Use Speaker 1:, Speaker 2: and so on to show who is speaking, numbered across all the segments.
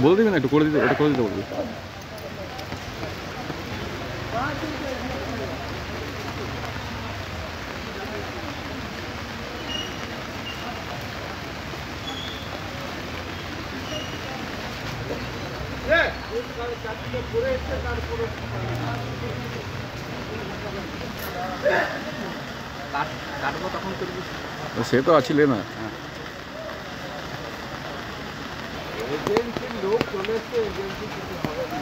Speaker 1: বলে দেবেন একটু করে দিতে, এটা করে দিতে বলবে। সে তো আছিলে না। লোক চলে এসছে, এজেন্সি কিছু হবে না।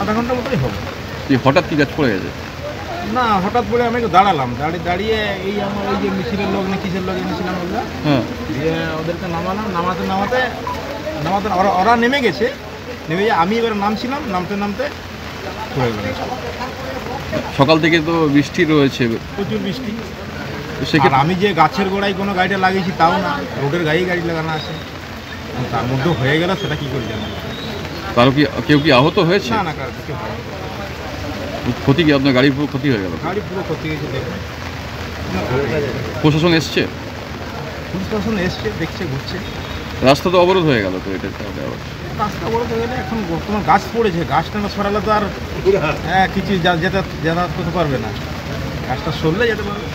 Speaker 2: আধা ঘন্টা মতোই হবে।
Speaker 1: হঠাৎ কি গাছ পড়ে গেছে?
Speaker 2: না হঠাৎ পড়ে আমি দাঁড়ালাম, দাঁড়িয়ে এই আমার ওই যে মিছিলের লোক না কিসের লোক এনেছিলাম ওগুলো, দিয়ে ওদেরকে নামালাম, নামাতে ওরা নেমে গেছে, নেমে আমি এবার নামছিলাম, নামতে পড়ে গেল।
Speaker 1: সকাল থেকে তো বৃষ্টি রয়েছে,
Speaker 2: প্রচুর বৃষ্টি। আর আমি যে গাছের গোড়ায় কোনো গাড়িটা লাগিয়েছি তাও না, রোডের গাড়ি লাগানো আছে, তার মধ্যে হয়ে গেল, সেটা কি করে জানো?
Speaker 1: কারো কি কেউ কি আহত হয়েছে?
Speaker 2: না না, কারো কিছু হয়নি।
Speaker 1: ক্ষতি কি আপনার গাড়ি পুরো ক্ষতি হয়ে গেল?
Speaker 2: গাড়ি পুরো ক্ষতি হয়েছে। দেখুন
Speaker 1: প্রশাসন এসছে?
Speaker 2: প্রশাসন এসছে, দেখছে, ঘুরছে।
Speaker 1: রাস্তা তো অবরোধ হয়ে গেল তো এটা তাহলে আবার।
Speaker 2: রাস্তা বড় তো গেলে এখন বর্তমান গাছ পড়েছে, গাছটা না সরালে তো আর কিছু যাতায়াত করতে পারবে না, গাছটা সরলে যেতে পারবে।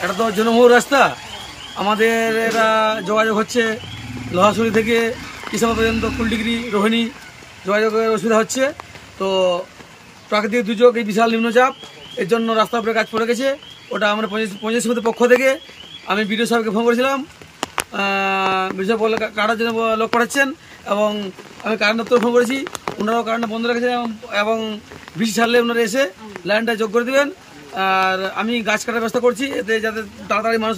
Speaker 3: এটা তো জনবহুল রাস্তা, আমাদের এটা যোগাযোগ হচ্ছে লোহাশুরি থেকে কিষান পর্যন্ত কুলডিগ্রি রোহিণী যোগাযোগের অসুবিধা হচ্ছে। তো প্রাকৃতিক দুর্যোগ, এই বিশাল নিম্নচাপ, এর জন্য রাস্তার উপরে গাছ পড়ে গেছে। ওটা আমরা পঞ্চায়েত সমিতির পক্ষ থেকে আমি বিডিও সাহেবকে ফোন করেছিলাম, বিডিও সাহেব বলে কাটার জন্য লোক পাঠাচ্ছেন, এবং আমি কারেন্ট দপ্তরে ফোন করেছি, ওনারাও কারেন্টটা বন্ধ রেখেছেন, এবং বৃষ্টি ছাড়লে ওনারা এসে লাইনটা যোগ করে দেবেন। আর আমি গাছ কাটার ব্যবস্থা করছি, এতে যাতে তাড়াতাড়ি মানুষ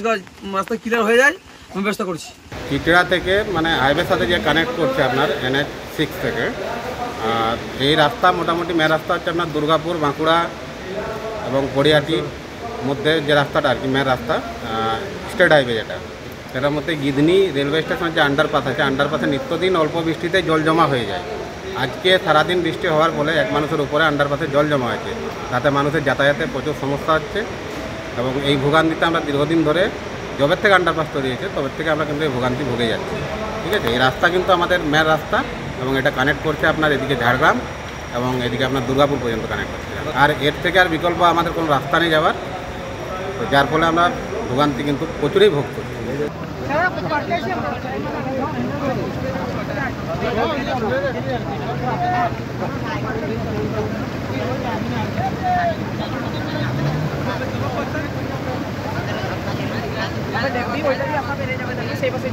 Speaker 3: রাস্তা ক্লিয়ার হয়ে যায় আমি ব্যবস্থা করছি।
Speaker 4: চিটড়া থেকে মানে হাইওয়ের সাথে যে কানেক্ট করছে আপনার NH 6 থেকে, আর এই রাস্তা মোটামুটি মেন রাস্তা হচ্ছে আপনার দুর্গাপুর, বাঁকুড়া এবং গড়িয়াটির মধ্যে যে রাস্তাটা আর কি মেন রাস্তা, স্টেট হাইওয়ে যেটা, সেটার মধ্যে গিদনি রেলওয়ে স্টেশনের যে আন্ডারপাস আছে, আন্ডারপাসে নিত্যদিন অল্প বৃষ্টিতে জল জমা হয়ে যায়। আজকে সারাদিন বৃষ্টি হওয়ার ফলে এক মানুষের উপরে আন্ডারপাসে জল জমা হয়েছে, তাতে মানুষের যাতায়াতে প্রচুর সমস্যা হচ্ছে। এবং এই ভোগান্তিতে আমরা দীর্ঘদিন ধরে, যবের থেকে আন্ডারপাস তৈরি হয়েছে তবের থেকে আমরা কিন্তু এই ভোগান্তি ভুগে যাচ্ছি। ঠিক আছে, এই রাস্তা কিন্তু আমাদের মেন রাস্তা, এবং এটা কানেক্ট করছে আপনার এদিকে ঝাড়গ্রাম এবং এদিকে আপনার দুর্গাপুর পর্যন্ত কানেক্ট করছে। আর এর থেকে আর বিকল্প আমাদের কোনো রাস্তা নেই যাওয়ার, তো যার ফলে আমরা ভোগান্তি কিন্তু প্রচুরই ভোগ করছি।
Speaker 5: দেখবি ওইটাই আপনার বেড়ে যাবে, সেই পাশে